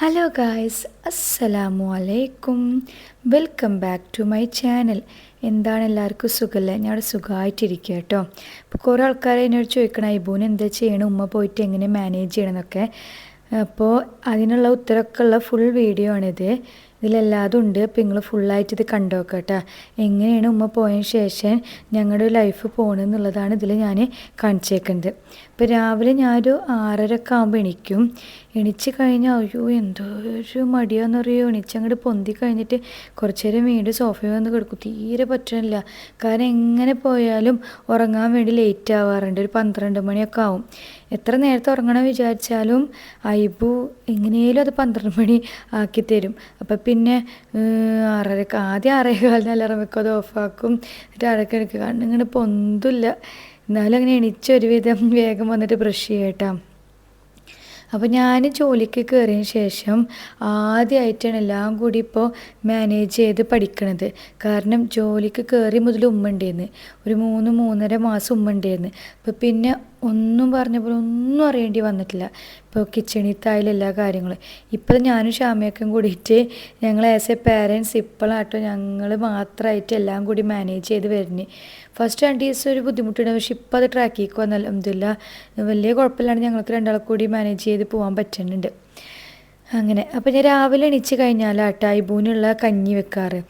Hello guys, അസ്സലാമു അലൈക്കും. Welcome back to my channel. എന്താണ് എല്ലാവർക്കും സുഖമല്ലേ? ഞാൻ അവിടെ സുഖമായിട്ടിരിക്കുക കേട്ടോ. അപ്പോൾ കുറേ ആൾക്കാരെ എന്നോട് ചോദിക്കണം, ഐബൂന് എന്താ ചെയ്യണം, ഉമ്മ പോയിട്ട് എങ്ങനെ മാനേജ് ചെയ്യണമെന്നൊക്കെ. അപ്പോൾ അതിനുള്ള ഉത്തരമൊക്കെ ഉള്ള ഫുൾ വീഡിയോ ആണിത്. ഇതിലെല്ലാതും ഉണ്ട്. അപ്പോൾ നിങ്ങൾ ഫുള്ളായിട്ട് ഇത് കണ്ടു നോക്കാം കേട്ടോ. എങ്ങനെയാണ് ഉമ്മ പോയതിന് ശേഷം ഞങ്ങളുടെ ലൈഫ് പോകണമെന്നുള്ളതാണ് ഇതിൽ ഞാൻ കാണിച്ചേക്കുന്നത്. ഇപ്പോൾ രാവിലെ ഞാനൊരു 6:30 ആകുമ്പോൾ എണിച്ച് കഴിഞ്ഞാൽ അയ്യോ എന്തൊരു മടിയാന്ന് പറയുമോ. എണിച്ചങ്ങോട്ട് പൊന്തി കഴിഞ്ഞിട്ട് കുറച്ച് നേരം വീണ്ടും സോഫയിൽ വന്ന് കിടക്കും. തീരെ പറ്റണില്ല. കാരണം എങ്ങനെ പോയാലും ഉറങ്ങാൻ വേണ്ടി ലേറ്റ് ആവാറുണ്ട്. ഒരു 12 മണിയൊക്കെ ആവും. എത്ര നേരത്തെ ഉറങ്ങണം വിചാരിച്ചാലും ഐബു എങ്ങനെയും അത് 12 മണി ആക്കി തരും. അപ്പം പിന്നെ 6:30 ആദ്യം 6:15 അലാറം വെക്കും, അത് ഓഫാക്കും. എന്നിട്ട് അടക്കിടക്ക് കണ്ണിങ്ങനെ പൊന്തില്ല. എന്നാലും അങ്ങനെ എണീച്ച് ഒരുവിധം വേഗം വന്നിട്ട് ബ്രഷ് ചെയ്യട്ടാ. അപ്പോൾ ഞാൻ ജോലിക്ക് കയറിയതിന് ശേഷം ആദ്യമായിട്ടാണ് എല്ലാം കൂടി ഇപ്പോൾ മാനേജ് ചെയ്ത് പഠിക്കണത്. കാരണം ജോലിക്ക് കയറി മുതൽ ഉമ്മ ഉണ്ടായിരുന്നു. ഒരു 3-3.5 മാസം ഉമ്മ ഉണ്ടായിരുന്നു. അപ്പോൾ പിന്നെ ഒന്നും പറഞ്ഞ പോലെ ഒന്നും അറിയേണ്ടി വന്നിട്ടില്ല. ഇപ്പോൾ കിച്ചണിത്തായാലും എല്ലാ കാര്യങ്ങളും ഇപ്പോൾ ഞാനും ഷാമിയൊക്കെ കൂടിയിട്ട് ഞങ്ങൾ ആസ് എ പാരൻസ് ഇപ്പോഴാട്ടോ ഞങ്ങൾ മാത്രമായിട്ട് എല്ലാം കൂടി മാനേജ് ചെയ്ത് വരുന്നത്. ഫസ്റ്റ് 2 ദിവസം ഒരു ബുദ്ധിമുട്ടുണ്ട്. പക്ഷെ ഇപ്പോൾ അത് ട്രാക്കിലേക്ക് വന്നാൽ അൽഹംദുലില്ലാ വലിയ കുഴപ്പമില്ലാണ്ട് ഞങ്ങൾക്ക് രണ്ടാളെ കൂടി മാനേജ് ചെയ്ത് പോകാൻ പറ്റുന്നുണ്ട്. അങ്ങനെ അപ്പോൾ ഞാൻ രാവിലെ എണീച്ച് കഴിഞ്ഞാലാട്ടോ ഐബൂനുള്ള കഞ്ഞി വെക്കാറ്.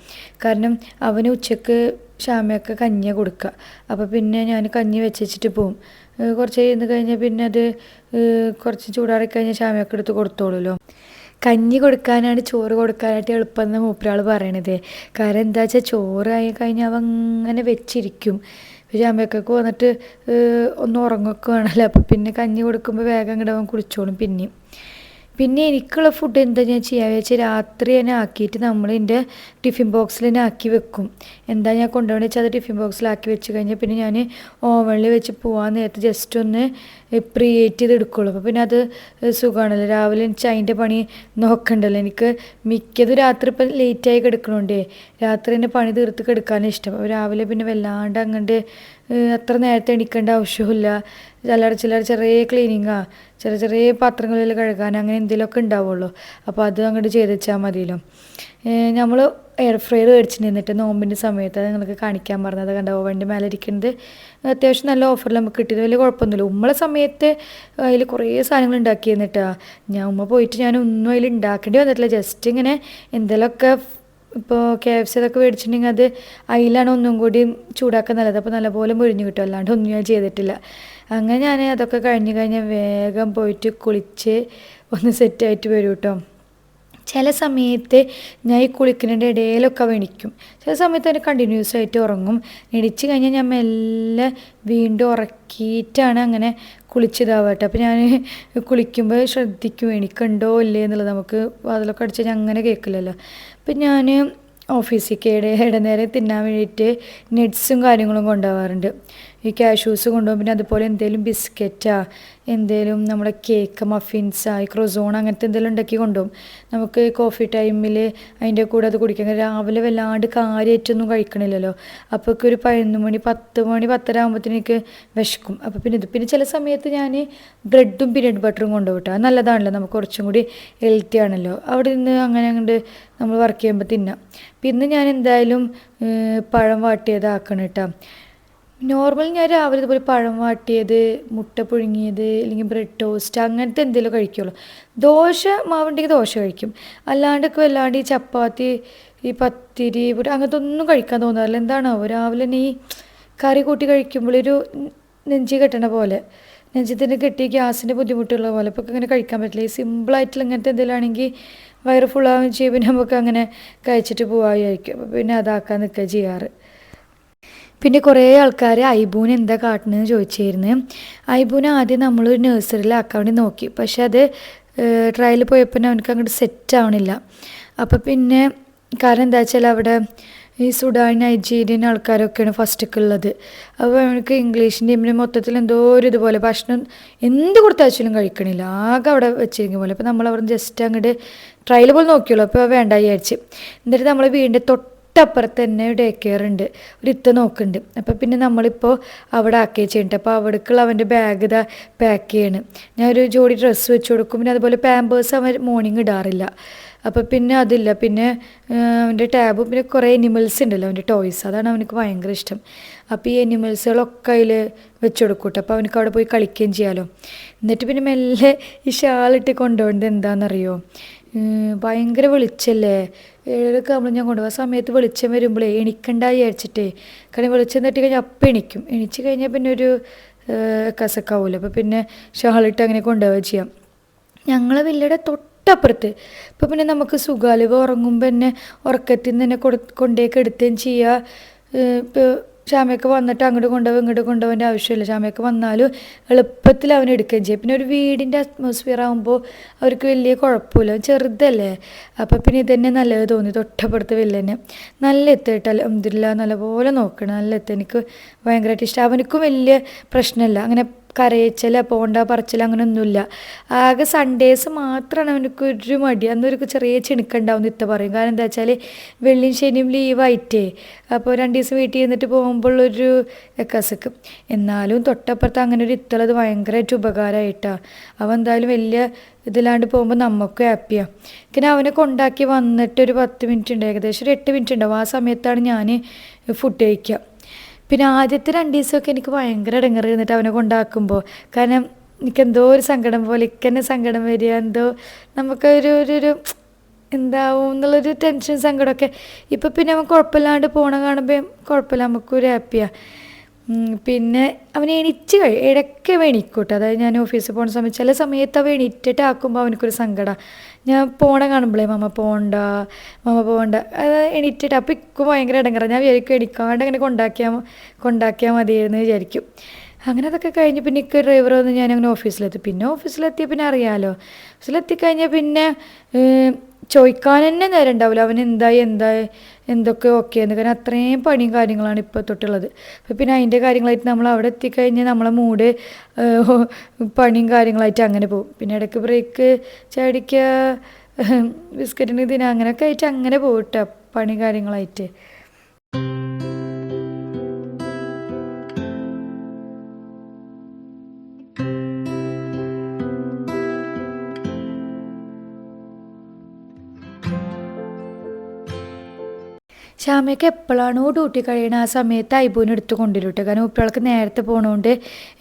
കാരണം അവന് ഉച്ചക്ക് ഷാമയൊക്കെ കഞ്ഞിയാണ് കൊടുക്കുക. അപ്പോൾ പിന്നെ ഞാൻ കഞ്ഞി വെച്ചിട്ട് പോവും. കുറച്ച് ഇരുന്ന് കഴിഞ്ഞാൽ പിന്നെ അത് കുറച്ച് ചൂടാറി കഴിഞ്ഞാൽ ഷാമയൊക്കെ എടുത്ത് കൊടുത്തോളൂല്ലോ. കഞ്ഞി കൊടുക്കാനാണ് ചോറ് കൊടുക്കാനായിട്ട് എളുപ്പം എന്ന് മൂപ്പരാൾ പറയണത്. കാരണം എന്താ വെച്ചാൽ ചോറായി കഴിഞ്ഞാൽ അവ അങ്ങനെ വെച്ചിരിക്കും. ഷാമയൊക്കെ വന്നിട്ട് ഒന്ന് ഉറങ്ങൊക്കെ വേണമല്ലോ. അപ്പോൾ പിന്നെ കഞ്ഞി കൊടുക്കുമ്പോൾ വേഗം അങ്ങോട്ട് അവൻ കുടിച്ചോളും. പിന്നെ എനിക്കുള്ള ഫുഡ് എന്താ ഞാൻ ചെയ്യാൻ വെച്ചാൽ രാത്രി തന്നെ ആക്കിയിട്ട് നമ്മൾ എൻ്റെ ടിഫിൻ ബോക്സിൽ തന്നെ ആക്കി വെക്കും. എന്താ ഞാൻ കൊണ്ടുപോകണമെന്ന് വെച്ചാൽ അത് ടിഫിൻ ബോക്സിലാക്കി വെച്ച് കഴിഞ്ഞാൽ പിന്നെ ഞാൻ ഓവനിൽ വെച്ച് പോകാൻ നേരത്തെ ജസ്റ്റ് ഒന്ന് പ്രീഹീറ്റ് ചെയ്ത് എടുക്കുള്ളൂ. അപ്പോൾ പിന്നെ അത് സുഖമാണല്ലോ. രാവിലെ എനിക്ക് അതിൻ്റെ പണി നോക്കണ്ടല്ലോ. എനിക്ക് മിക്കതും രാത്രി ഇപ്പം ലേറ്റായി കിടക്കണോണ്ടേ രാത്രി തന്നെ പണി തീർത്ത് കിടക്കാനും ഇഷ്ടം. അപ്പോൾ രാവിലെ പിന്നെ വല്ലാണ്ട് അങ്ങോട്ട് അത്ര നേരത്തെ എണീക്കേണ്ട ആവശ്യമില്ല. ചില്ലറ ചെറിയ ക്ലീനിങ്ങാ, ചെറിയ പാത്രങ്ങളിൽ കഴുകാൻ അങ്ങനെ എന്തെങ്കിലുമൊക്കെ ഉണ്ടാവുള്ളൂ. അപ്പോൾ അത് അങ്ങോട്ട് ചെയ്ത് വെച്ചാൽ മതിയല്ലോ. നമ്മൾ എയർ ഫ്രയർ മേടിച്ചിട്ട് നോമ്പിൻ്റെ സമയത്ത് അത് നിങ്ങൾക്ക് കാണിക്കാൻ പറഞ്ഞത് കണ്ട ഓവൻ്റെ മേലെ ഇരിക്കുന്നത് അത്യാവശ്യം നല്ല ഓഫറിൽ നമുക്ക് കിട്ടിയത്. വലിയ കുഴപ്പമൊന്നുമില്ല. ഉമ്മളെ സമയത്ത് അതിൽ കുറേ സാധനങ്ങൾ ഉണ്ടാക്കി എന്നിട്ടാ ഉമ്മ പോയിട്ട് ഞാനൊന്നും അതിൽ ഉണ്ടാക്കേണ്ടി വന്നിട്ടില്ല. ജസ്റ്റ് ഇങ്ങനെ എന്തെങ്കിലുമൊക്കെ ഇപ്പോൾ KFC അതൊക്കെ മേടിച്ചിട്ടുണ്ടെങ്കിൽ അത് അതിലാണ് ഒന്നും കൂടി ചൂടാക്കാൻ നല്ലത്. അപ്പോൾ നല്ലപോലെ മുരിഞ്ഞ് കിട്ടും. അല്ലാണ്ട് ഒന്നും ഞാൻ ചെയ്തിട്ടില്ല. അങ്ങനെ ഞാൻ അതൊക്കെ കഴിഞ്ഞാൽ വേഗം പോയിട്ട് കുളിച്ച് ഒന്ന് സെറ്റായിട്ട് വരും കേട്ടോ. ചില സമയത്ത് ഞാൻ ഈ കുളിക്കുന്നതിൻ്റെ ഇടയിലൊക്കെ എണീക്കും. ചില സമയത്ത് അതിന് കണ്ടിന്യൂസ് ആയിട്ട് ഉറങ്ങും. എണീച്ച് കഴിഞ്ഞാൽ ഞാൻ മെല്ലെ വീണ്ടും ഉറക്കിയിട്ടാണ് അങ്ങനെ കുളിച്ചിതാവട്ടെ. അപ്പോൾ ഞാൻ കുളിക്കുമ്പോൾ ശ്രദ്ധിക്കും എണീക്കണ്ടോ ഇല്ലേ എന്നുള്ളത്. നമുക്ക് അതിലൊക്കെ അടിച്ച് കഴിഞ്ഞാൽ അങ്ങനെ കേൾക്കില്ലല്ലോ. അപ്പം ഞാൻ ഓഫീസിലേക്ക് ഇടനേരം തിന്നാൻ വേണ്ടിയിട്ട് നട്ട്സും കാര്യങ്ങളും കൊണ്ടുപോകാറുണ്ട്. ഈ കാഷ്യൂസ് കൊണ്ടുപോകും. പിന്നെ അതുപോലെ എന്തെങ്കിലും ബിസ്ക്കറ്റാ, എന്തെങ്കിലും നമ്മുടെ കേക്ക്, മഫിൻസാ, ക്രോസോൺ അങ്ങനത്തെ എന്തെങ്കിലും ഉണ്ടാക്കി കൊണ്ടുപോകും. നമുക്ക് കോഫി ടൈമിൽ അതിൻ്റെ കൂടെ അത് കുടിക്കാം. രാവിലെ വല്ലാണ്ട് കാര്യമായിട്ടൊന്നും കഴിക്കണില്ലല്ലോ. അപ്പോൾ ഒരു 11 മണി 10 മണി 10:30 ആകുമ്പോഴത്തേന് എനിക്ക് വിശക്കും. അപ്പോൾ പിന്നെ ചില സമയത്ത് ഞാൻ ബ്രെഡും പീനട്ട് ബട്ടറും കൊണ്ടുപോകട്ടെ. അത് നല്ലതാണല്ലോ, നമുക്ക് കുറച്ചും കൂടി ഹെൽത്തി ആണല്ലോ. അവിടെ നിന്ന് അങ്ങനെ അങ്ങോട്ട് നമ്മൾ വർക്ക് ചെയ്യുമ്പോൾ തിന്നാം. പിന്നെ ഞാൻ എന്തായാലും പഴം വാട്ടിയതാക്കണം കേട്ടോ. നോർമൽ ഞാൻ രാവിലെ ഇതുപോലെ പഴം വാട്ടിയത്, മുട്ട പുഴുങ്ങിയത്, അല്ലെങ്കിൽ ബ്രെഡ് ടോസ്റ്റ് അങ്ങനത്തെ എന്തെങ്കിലും കഴിക്കുള്ളൂ. ദോശ മാവുണ്ടെങ്കിൽ ദോശ കഴിക്കും. അല്ലാണ്ടൊക്കെ വല്ലാണ്ട് ഈ ചപ്പാത്തി, ഈ പത്തിരി, അങ്ങനത്തെ ഒന്നും കഴിക്കാൻ തോന്നാറില്ല. എന്താണോ രാവിലെ തന്നെ ഈ കറി കൂട്ടി കഴിക്കുമ്പോഴൊരു നെഞ്ചി കെട്ടണ പോലെ, നെഞ്ചത്തിന് കെട്ടി ഗ്യാസിൻ്റെ ബുദ്ധിമുട്ടുള്ള പോലെ ഇപ്പോൾ അങ്ങനെ കഴിക്കാൻ പറ്റില്ല. ഈ സിമ്പിളായിട്ടുള്ള ഇങ്ങനത്തെ എന്തെങ്കിലും ആണെങ്കിൽ വയറ് ഫുള്ളാവുകയും ചെയ്യും. പിന്നെ നമുക്ക് അങ്ങനെ കഴിച്ചിട്ട് പോകാമായിരിക്കും. അപ്പോൾ പിന്നെ അതാക്കാൻ നിൽക്കുക ചെയ്യാറ്. പിന്നെ കുറേ ആൾക്കാർ ഐബൂന് എന്താ കാട്ടണമെന്ന് ചോദിച്ചിരുന്നു. ഐബൂന് ആദ്യം നമ്മളൊരു നഴ്സറിയിലാക്കാൻ വേണ്ടി നോക്കി. പക്ഷെ അത് ട്രയൽ പോയപ്പോൾ അവനക്ക് അങ്ങോട്ട് സെറ്റ് ആവണില്ല. അപ്പോൾ പിന്നെ കാരണം എന്താ വെച്ചാൽ അവിടെ ഈ സുഡാൻ, നൈജീരിയൻ ആൾക്കാരൊക്കെയാണ് ഫസ്റ്റൊക്കെ ഉള്ളത്. അപ്പോൾ അവനക്ക് ഇംഗ്ലീഷിൻ്റെ മൊത്തത്തിൽ എന്തോ ഒരു ഇതുപോലെ ഭക്ഷണം എന്ത് കൊടുത്താച്ചാലും കഴിക്കണില്ല. ആകെ അവിടെ വെച്ചിരിക്കും പോലെ. അപ്പോൾ നമ്മൾ അവിടെ ജസ്റ്റ് അങ്ങോട്ട് ട്രയൽ പോലെ നോക്കിയുള്ളൂ. അപ്പോൾ വേണ്ട വിചാരിച്ച്. എന്നിട്ട് നമ്മൾ വീടിൻ്റെ തൊട്ടപ്പുറത്ത് തന്നെ ഡേ കെയർ ഉണ്ട്, ഒരു ഇത്ത നോക്കുന്നുണ്ട്. അപ്പോൾ പിന്നെ നമ്മളിപ്പോൾ അവിടെ ആക്കി വെച്ചിട്ടുണ്ട്. അപ്പോൾ അവിടേക്കുള്ള അവൻ്റെ ബാഗ് ഇതാ പാക്ക് ചെയ്യണം. ഞാൻ ഒരു ജോഡി ഡ്രസ്സ് വെച്ച് കൊടുക്കും. പിന്നെ അതുപോലെ പാമ്പേഴ്സ് അവൻ മോർണിംഗ് ഇടാറില്ല. അപ്പോൾ പിന്നെ അതില്ല. പിന്നെ അവൻ്റെ ടാബും പിന്നെ കുറേ എനിമൽസ് ഉണ്ടല്ലോ, അവൻ്റെ ടോയ്സ്, അതാണ് അവനക്ക് ഭയങ്കര ഇഷ്ടം. അപ്പോൾ ഈ എനിമൽസുകളൊക്കെ അതിൽ വെച്ച് കൊടുക്കൂട്ടെ. അപ്പോൾ അവനക്ക് അവിടെ പോയി കളിക്കുകയും ചെയ്യാമല്ലോ. എന്നിട്ട് പിന്നെ മെല്ലെ ഈ ഷാളിട്ട് കൊണ്ടുപോകേണ്ടത് എന്താണെന്നറിയോ, ഭയങ്കര വെളിച്ചല്ലേ, 7:00 ആകുമ്പോൾ ഞാൻ കൊണ്ടുപോകും. ആ സമയത്ത് വെളിച്ചം വരുമ്പോഴേ എണിക്കണ്ടായി വിചാരിച്ചിട്ടേ, കാരണം വെളിച്ചം തട്ടി കഴിഞ്ഞാൽ അപ്പം എണിക്കും. എണിച്ച് കഴിഞ്ഞാൽ പിന്നെ ഒരു കസക്കാവുമല്ലോ. അപ്പോൾ പിന്നെ ഷാളിട്ട് അങ്ങനെ കൊണ്ടുപോവുക ചെയ്യാം. ഞങ്ങൾ വില്ലയുടെ തൊട്ടപ്പുറത്ത്. ഇപ്പോൾ പിന്നെ നമുക്ക് സുഖാല് ഉറങ്ങുമ്പോൾ തന്നെ ഉറക്കത്തിൽ നിന്ന് തന്നെ കൊണ്ടേക്ക് എടുക്കുകയും ചെയ്യുക. ഇപ്പോൾ ഷാമയൊക്കെ വന്നിട്ട് അങ്ങോട്ട് കൊണ്ടുപോകും ഇങ്ങോട്ട് കൊണ്ടുപോകേണ്ട ആവശ്യമില്ല. ഷാമയൊക്കെ വന്നാലും എളുപ്പത്തിൽ അവൻ എടുക്കുകയും ചെയ്യും. പിന്നെ ഒരു വീടിൻ്റെ അറ്റ്മോസ്ഫിയർ ആകുമ്പോൾ അവർക്ക് വലിയ കുഴപ്പമില്ല, ചെറുതല്ലേ. അപ്പോൾ പിന്നെ ഇതന്നെ നല്ലത് തോന്നി, തൊട്ടപ്പുറത്ത് വലിയ തന്നെ നല്ല എത്തിയിട്ട് അൽഹംദുലില്ലാ നല്ലപോലെ നോക്കണം. നല്ല എത്ത് എനിക്ക് ഭയങ്കരമായിട്ട് ഇഷ്ടം. അവനക്കും വലിയ പ്രശ്നമില്ല, അങ്ങനെ കരയിച്ചല പോണ്ട പറച്ചില അങ്ങനെയൊന്നുമില്ല. ആകെ സൺഡേസ് മാത്രമാണ് അവനക്ക് ഒരു മടി, അന്നൊരു ചെറിയ ചിണുക്കുണ്ടാവും ഇത്ത പറയും. കാരണം എന്താ വെച്ചാൽ വെള്ളിയും ശനിയും ലീവായിട്ടേ, അപ്പോൾ 2 ദിവസം വീട്ടിൽ ഇരുന്നിട്ട് പോകുമ്പോഴൊരു കസക്കും. എന്നാലും തൊട്ടപ്പുറത്ത് അങ്ങനെ ഒരു ഇത്തളത് ഭയങ്കരമായിട്ട് ഉപകാരമായിട്ടാണ്. അവൻ എന്തായാലും വലിയ ഇതിലാണ്ട് പോകുമ്പോൾ നമുക്കും ഹാപ്പിയാണ്. പിന്നെ അവനെ കൊണ്ടാക്കി വന്നിട്ട് ഒരു 10 മിനിറ്റ് ഉണ്ട്, ഏകദേശം ഒരു 8 മിനിറ്റ് ഉണ്ടാവും. ആ സമയത്താണ് ഞാൻ ഫുഡ് കഴിക്കുക. പിന്നെ ആദ്യത്തെ 2 ദിവസമൊക്കെ എനിക്ക് ഭയങ്കര ഇടങ്ങേറ് ഇരുന്നിട്ട് അവനെ കൊണ്ടാക്കുമ്പോൾ, കാരണം എനിക്കെന്തോ ഒരു സങ്കടം പോലെ, ഇക്കന്നെ സങ്കടം വരിക, എന്തോ നമുക്കൊരു ഒരു എന്താവും എന്നുള്ളൊരു ടെൻഷൻ സങ്കടമൊക്കെ. ഇപ്പം പിന്നെ അവൻ കുഴപ്പമില്ലാണ്ട് പോണ കാണുമ്പോൾ കുഴപ്പമില്ല, നമുക്കൊരു ഹാപ്പിയാണ്. പിന്നെ അവൻ എണീച്ച് ഇടയ്ക്ക് അവൻ എണീക്കൂട്ടോ. അതായത് ഞാൻ ഓഫീസിൽ പോകുന്ന സമയത്ത് ചില സമയത്ത് അവൻ എണീറ്റിട്ട് ആക്കുമ്പോൾ അവനക്കൊരു സങ്കടമാണ്. ഞാൻ പോണ കാണുമ്പോഴേ മമ്മ പോകണ്ട അത് എണീറ്റിട്ട്. അപ്പോൾ ഇക്കും ഭയങ്കര ഇടങ്ങറ. ഞാൻ വിചാരിക്കും എണിക്കാണ്ട് അങ്ങനെ കൊണ്ടാക്കിയാൽ മതിയെന്ന് വിചാരിക്കും. അങ്ങനെ അതൊക്കെ കഴിഞ്ഞ് പിന്നെ ഇക്ക് ഡ്രൈവർ വന്ന് ഞാൻ അങ്ങനെ ഓഫീസിലെത്തി. പിന്നെ ഓഫീസിലെത്തിയ പിന്നെ അറിയാമല്ലോ, ഓഫീസിലെത്തിക്കഴിഞ്ഞാൽ പിന്നെ ചോദിക്കാൻ തന്നെ നേരം ഉണ്ടാവില്ല അവൻ എന്തായി എന്തൊക്കെ ഓക്കെയെന്ന്. കാരണം അത്രയും പണിയും കാര്യങ്ങളാണ് ഇപ്പോൾ തൊട്ടുള്ളത്. അപ്പോൾ പിന്നെ അതിൻ്റെ കാര്യങ്ങളായിട്ട് നമ്മൾ അവിടെ എത്തിക്കഴിഞ്ഞാൽ നമ്മളെ മൂഡ് പണിയും കാര്യങ്ങളായിട്ട് അങ്ങനെ പോകും. പിന്നെ ഇടയ്ക്ക് ബ്രേക്ക് ചാടിക്കുക, ബിസ്ക്കറ്റിന് ഇതിന് അങ്ങനെയൊക്കെ ആയിട്ട് അങ്ങനെ പോകും കേട്ടോ, പണി കാര്യങ്ങളായിട്ട്. ശ്യാമയ്ക്ക് എപ്പോഴാണോ ഡ്യൂട്ടി കഴിയണം ആ സമയത്ത് ഐബൂന് എടുത്ത് കൊണ്ടുവരും കേട്ടോ. കാരണം ഉപ്പയാൾക്ക് നേരത്തെ പോകണോണ്ട്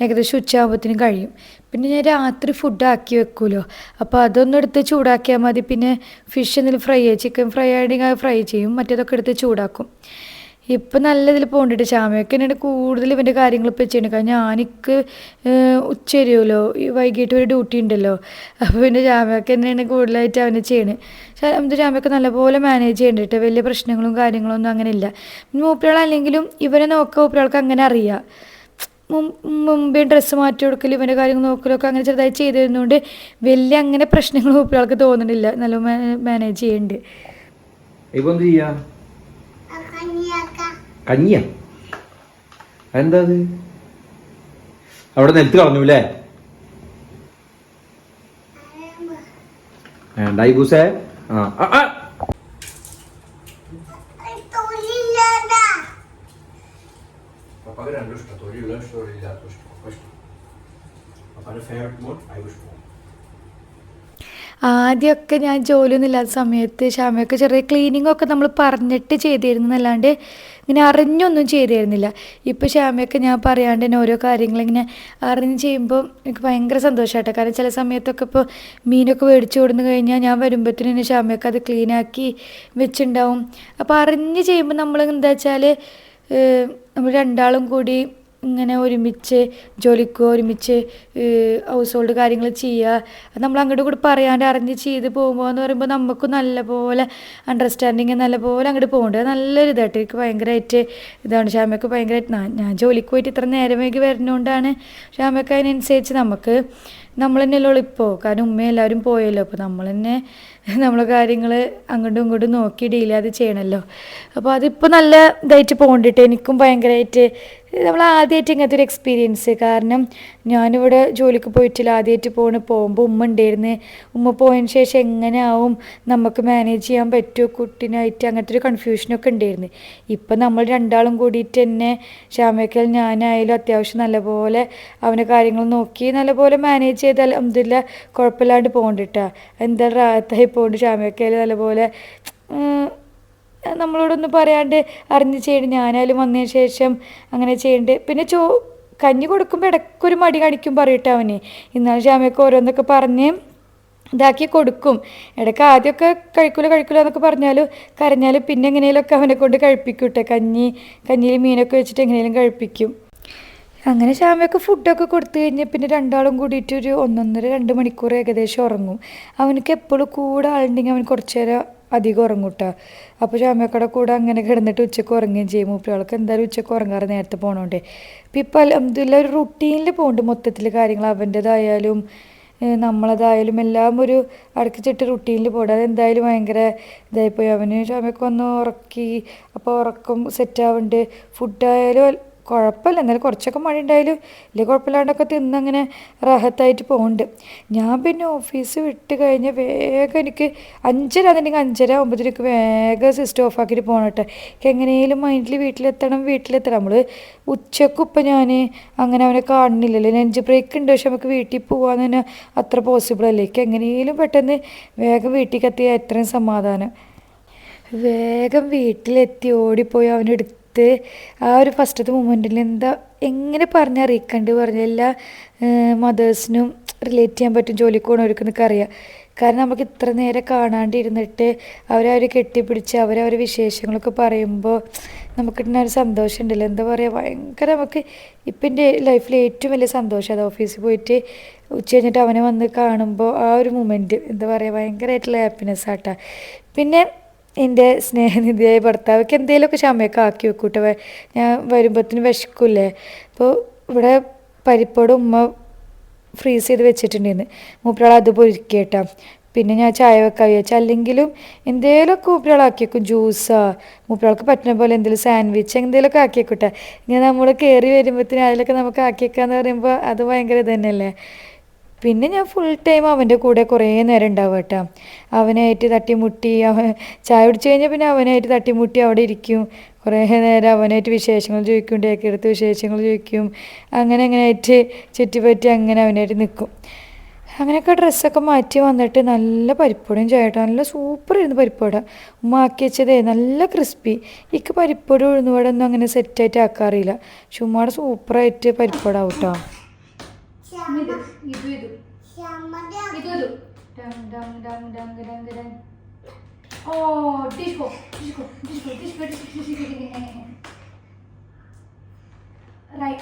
ഏകദേശം ഉച്ചയാകുമ്പോഴത്തേനും കഴിയും. പിന്നെ ഞാൻ രാത്രി ഫുഡ് ആക്കി വെക്കുമല്ലോ, അപ്പോൾ അതൊന്നും എടുത്ത് ചൂടാക്കിയാൽ മതി. പിന്നെ ഫിഷ് എന്തെങ്കിലും ഫ്രൈ ചിക്കൻ ഫ്രൈ ആണെങ്കിൽ അത് ഫ്രൈ ചെയ്യും, മറ്റേതൊക്കെ എടുത്ത് ചൂടാക്കും. ഇപ്പം നല്ല ഇതിൽ പോകണ്ടിട്ട് ശ്യാമയൊക്കെ എന്നോട് കൂടുതൽ ഇവൻ്റെ കാര്യങ്ങൾ ഇപ്പം ചെയ്യണം. കാരണം ഞാനിക്ക് ഉച്ച വരുമല്ലോ, ഈ വൈകിട്ട് ഒരു ഡ്യൂട്ടി ഉണ്ടല്ലോ. അപ്പോൾ പിന്നെ ശ്യാമയൊക്കെ തന്നെയാണ് കൂടുതലായിട്ട് അവന് ചെയ്യണത്. പക്ഷേ ശ്യാമയൊക്കെ നല്ലപോലെ മാനേജ് ചെയ്യണ്ടിട്ട്, വലിയ പ്രശ്നങ്ങളും കാര്യങ്ങളൊന്നും അങ്ങനെ ഇല്ല. മൂപ്പരാളല്ലെങ്കിലും ഇവനെ നോക്കുക മൂപ്പരാൾക്ക് അങ്ങനെ അറിയാം. മുമ്പേ ഡ്രസ്സ് മാറ്റി കൊടുക്കലും ഇവൻ്റെ കാര്യങ്ങൾ നോക്കലൊക്കെ അങ്ങനെ ചെറുതായി ചെയ്ത് തരുന്നതുകൊണ്ട് വലിയ അങ്ങനെ പ്രശ്നങ്ങൾ മൂപ്പരാൾക്ക് തോന്നുന്നില്ല, നല്ല മാനേജ് ചെയ്യുന്നുണ്ട്. കഞ്ഞിയാ എന്താ അത്? അവിടെ നിലത്ത് കളഞ്ഞു അല്ലേ? വേണ്ട ബൂസേ. ആദ്യമൊക്കെ ഞാൻ ജോലിയൊന്നും ഇല്ലാത്ത സമയത്ത് ശ്യാമയൊക്കെ ചെറിയ ക്ലീനിങ്ങൊക്കെ നമ്മൾ പറഞ്ഞിട്ട് ചെയ്തിരുന്നു എന്നല്ലാണ്ട് ഇങ്ങനെ അറിഞ്ഞൊന്നും ചെയ്തിരുന്നില്ല. ഇപ്പോൾ ശ്യാമയൊക്കെ ഞാൻ പറയാണ്ട് തന്നെ ഓരോ കാര്യങ്ങളിങ്ങനെ അറിഞ്ഞ് ചെയ്യുമ്പോൾ എനിക്ക് ഭയങ്കര സന്തോഷമായിട്ടോ. കാരണം ചില സമയത്തൊക്കെ ഇപ്പോൾ മീനൊക്കെ മേടിച്ച് കൊടുന്നു കഴിഞ്ഞാൽ ഞാൻ വരുമ്പോഴത്തേനും തന്നെ ശ്യാമയൊക്കെ അത് ക്ലീനാക്കി വെച്ചിട്ടുണ്ടാവും. അപ്പോൾ അറിഞ്ഞ് ചെയ്യുമ്പോൾ നമ്മൾ എന്താ വെച്ചാൽ നമ്മൾ രണ്ടാളും കൂടി ഇങ്ങനെ ഒരുമിച്ച് ജോലിക്ക് ഒരുമിച്ച് ഹൗസ് ഹോൾഡ് കാര്യങ്ങൾ ചെയ്യുക, നമ്മൾ അങ്ങോട്ട് കൂടി പറയാണ്ട് അറിഞ്ഞ് ചെയ്ത് പോകുമ്പോൾ എന്ന് പറയുമ്പോൾ നമുക്ക് നല്ലപോലെ അണ്ടർസ്റ്റാൻഡിങ് നല്ലപോലെ അങ്ങോട്ട് പോകേണ്ടത് നല്ലൊരു ഇതായിട്ട് എനിക്ക് ഭയങ്കരമായിട്ട് ഇതാണ്. ശ്യാമയ്ക്ക് ഭയങ്കരമായിട്ട് ഞാൻ ജോലിക്ക് പോയിട്ട് ഇത്ര നേരം വൈകി വരുന്നതുകൊണ്ടാണ് ശ്യാമയ്ക്ക് അതിനനുസരിച്ച് നമ്മൾ തന്നെയല്ലോ ഇപ്പോൾ, കാരണം ഉമ്മ എല്ലാവരും പോയല്ലോ. അപ്പോൾ നമ്മൾ തന്നെ നമ്മളെ കാര്യങ്ങൾ അങ്ങോട്ടും ഇങ്ങോട്ടും നോക്കി ഡീൽ ചെയ്ത് ചെയ്യണമല്ലോ. അപ്പോൾ അതിപ്പോൾ നല്ല ഇതായിട്ട് പോകണ്ടിട്ട് എനിക്കും ഭയങ്കരമായിട്ട് നമ്മൾ ആദ്യമായിട്ട് ഇങ്ങനത്തെ ഒരു എക്സ്പീരിയൻസ്. കാരണം ഞാനിവിടെ ജോലിക്ക് പോയിട്ടില്ല, ആദ്യമായിട്ട് പോകുമ്പോൾ ഉമ്മ ഉണ്ടായിരുന്നു. ഉമ്മ പോയതിന് ശേഷം എങ്ങനെയാവും നമുക്ക് മാനേജ് ചെയ്യാൻ പറ്റുമോ കുട്ടീനായിട്ട്, അങ്ങനത്തെ ഒരു കൺഫ്യൂഷനൊക്കെ ഉണ്ടായിരുന്നു. ഇപ്പം നമ്മൾ രണ്ടാളും കൂടിയിട്ട് തന്നെ ഷാമേക്കൽ ഞാനായാലും അത്യാവശ്യം നല്ലപോലെ അവൻ്റെ കാര്യങ്ങൾ നോക്കി നല്ലപോലെ മാനേജ് ചെയ്താൽ അൽഹംദുലില്ലാ കുഴപ്പമില്ലാണ്ട് പോകണ്ടിട്ടാ. എന്തായാലും റാഹത്തായി പോകുന്നുണ്ട്. ഷാമേക്കൽ നല്ലപോലെ നമ്മളോടൊന്നും പറയാണ്ട് അറിഞ്ഞ് ചെയ്യണ്ട്. ഞാനായാലും വന്നതിന് ശേഷം അങ്ങനെ ചെയ്യണ്ട്. പിന്നെ കഞ്ഞി കൊടുക്കുമ്പോൾ ഇടയ്ക്കൊരു മടി കാണിക്കും പറയട്ടെ അവന്. ഇന്നാലും ഷാമയൊക്കെ ഓരോന്നൊക്കെ പറഞ്ഞ് ഇതാക്കി കൊടുക്കും. ഇടയ്ക്ക് ആദ്യമൊക്കെ കഴിക്കൂല എന്നൊക്കെ പറഞ്ഞാലും കരഞ്ഞാലും പിന്നെ എങ്ങനെയൊക്കെ അവനെ കൊണ്ട് കഴിപ്പിക്കൂട്ടെ. കഞ്ഞിയിൽ മീനൊക്കെ വെച്ചിട്ട് എങ്ങനെയും കഴിപ്പിക്കും. അങ്ങനെ ഷാമയൊക്കെ ഫുഡൊക്കെ കൊടുത്തു കഴിഞ്ഞാൽ പിന്നെ രണ്ടാളും കൂടിയിട്ട് ഒരു 1.5-2 മണിക്കൂർ ഏകദേശം ഉറങ്ങും. അവനക്ക് എപ്പോഴും കൂടെ ആളുണ്ടെങ്കിൽ അവൻ കുറച്ച് നേരം അധികം ഉറങ്ങും കേട്ടോ. അപ്പോൾ ഷാമക്കടെ കൂടെ അങ്ങനെ കിടന്നിട്ട് ഉച്ചയ്ക്ക് ഉറങ്ങുകയും ചെയ്യും. മൂപ്പുകൾക്ക് എന്തായാലും ഉച്ചയ്ക്ക് ഉറങ്ങാറ് നേരത്തെ പോകണോണ്ടേ. ഇപ്പം ഇപ്പം അൽഹംദുലില്ലാ ഒരു റുട്ടീനിൽ പോകുന്നുണ്ട് മൊത്തത്തിൽ കാര്യങ്ങൾ. അവൻ്റേതായാലും നമ്മളതായാലും എല്ലാം ഒരു അടക്കിച്ചിട്ട് റുട്ടീനിൽ പോകണം. അതെന്തായാലും ഭയങ്കര ഇതായിപ്പോയി. അവന് ഷാമയൊക്കെ വന്ന് ഉറക്കി. അപ്പോൾ ഉറക്കം സെറ്റാവുന്നുണ്ട്. ഫുഡായാലും കുഴപ്പമില്ല, എന്നാലും കുറച്ചൊക്കെ മഴ ഉണ്ടായാലും വലിയ കുഴപ്പമില്ലാണ്ടൊക്കെ തിന്നങ്ങനെ റാഹത്തായിട്ട് പോകുന്നുണ്ട്. ഞാൻ പിന്നെ ഓഫീസ് വിട്ട് കഴിഞ്ഞാൽ വേഗം എനിക്ക് 5:30 അതുണ്ടെങ്കിൽ 5:30-9:00 വേഗം സിസ്റ്റം ഓഫാക്കിയിട്ട് പോകണം കേട്ടോ. എനിക്ക് എങ്ങനെയും മൈൻഡിൽ വീട്ടിലെത്തണം. നമ്മൾ ഉച്ചക്കും ഇപ്പം ഞാൻ അങ്ങനെ അവനെ കാണുന്നില്ലല്ലോ. ലഞ്ച് ബ്രേക്ക് ഉണ്ട്, പക്ഷെ നമുക്ക് വീട്ടിൽ പോകാമെന്ന് തന്നെ അത്ര പോസിബിൾ അല്ലേ. എനിക്ക് എങ്ങനെയും പെട്ടെന്ന് വേഗം വീട്ടിലേക്ക് എത്തിയാൽ എത്രയും സമാധാനം. വേഗം വീട്ടിലെത്തി ഓടിപ്പോയി അവനെടുത്ത് ആ ഒരു ഫസ്റ്റത്തെ മൊമെൻറ്റിൽ എങ്ങനെ പറഞ്ഞറിയിക്കണ്ട് എല്ലാ മദേഴ്സിനും റിലേറ്റ് ചെയ്യാൻ പറ്റും. ജോലിക്ക് പോകുന്നവർക്കെന്നൊക്കെ അറിയാം. കാരണം നമുക്ക് ഇത്ര നേരം കാണാണ്ടിരുന്നിട്ട് അവരവർ കെട്ടിപ്പിടിച്ച് അവരവരെ വിശേഷങ്ങളൊക്കെ പറയുമ്പോൾ നമുക്ക് തന്നെ ഒരു സന്തോഷം ഉണ്ടല്ലോ. എന്താ പറയുക, ഭയങ്കര നമുക്ക് ഇപ്പം എൻ്റെ ലൈഫിൽ ഏറ്റവും വലിയ സന്തോഷം അത്. ഓഫീസിൽ പോയിട്ട് ഉച്ച കഴിഞ്ഞിട്ട് അവനെ വന്ന് കാണുമ്പോൾ ആ ഒരു മൊമെൻറ്റ് എന്താ പറയുക, ഭയങ്കരമായിട്ടുള്ള ഹാപ്പിനെസ് ആട്ടാ. പിന്നെ എൻ്റെ സ്നേഹനിധിയായ ഭർത്താവൊക്കെ എന്തെങ്കിലുമൊക്കെ ക്ഷമയൊക്കെ ആക്കി വെക്കൂട്ടെ. ഞാൻ വരുമ്പോഴത്തേന് വിശക്കില്ലേ. അപ്പോൾ ഇവിടെ പരിപ്പോടും ഉമ്മ ഫ്രീസ് ചെയ്ത് വെച്ചിട്ടുണ്ടായിരുന്നു. മൂപ്പരാൾ അത് പൊരിക്കേട്ടാ. പിന്നെ ഞാൻ ചായ വെക്കാൻ വിചാരിച്ചു. അല്ലെങ്കിലും എന്തെങ്കിലുമൊക്കെ മൂപ്പരാളാക്കി വെക്കും. ജ്യൂസാ മൂപ്പരാൾക്ക് പറ്റുന്ന പോലെ എന്തെങ്കിലും സാൻഡ്വിച്ച് എന്തെങ്കിലുമൊക്കെ ആക്കി വെക്കൂട്ടെ. ഇങ്ങനെ നമ്മൾ കയറി വരുമ്പോഴത്തേന് അതിലൊക്കെ നമുക്ക് ആക്കി വെക്കാന്ന് പറയുമ്പോൾ അത് ഭയങ്കര ഇത് തന്നെയല്ലേ. പിന്നെ ഞാൻ ഫുൾ ടൈം അവൻ്റെ കൂടെ കുറേ നേരം ഉണ്ടാവും കേട്ടോ. അവനായിട്ട് തട്ടിമുട്ടി ചായ കുടിച്ച് കഴിഞ്ഞാൽ പിന്നെ അവനായിട്ട് തട്ടിമുട്ടി അവിടെ ഇരിക്കും. കുറേ നേരം അവനായിട്ട് വിശേഷങ്ങൾ ചോദിക്കും, ഡേക്കെടുത്ത് വിശേഷങ്ങൾ ചോദിക്കും. അങ്ങനെയായിട്ട് ചുറ്റിപ്പറ്റി അങ്ങനെ അവനായിട്ട് നിൽക്കും. അങ്ങനെയൊക്കെ ഡ്രസ്സൊക്കെ മാറ്റി വന്നിട്ട് നല്ല പരിപ്പോടും ചേട്ടാ. നല്ല സൂപ്പറായിരുന്നു പരിപ്പോട. ഉമ്മ ആക്കി വെച്ചതേ നല്ല ക്രിസ്പി. എനിക്ക് പരിപ്പോട് ഉഴുന്നുവട ഒന്നും അങ്ങനെ സെറ്റായിട്ട് ആക്കാറില്ല. ചുമ്മാടെ സൂപ്പറായിട്ട് പരിപ്പോടാവും കേട്ടോ.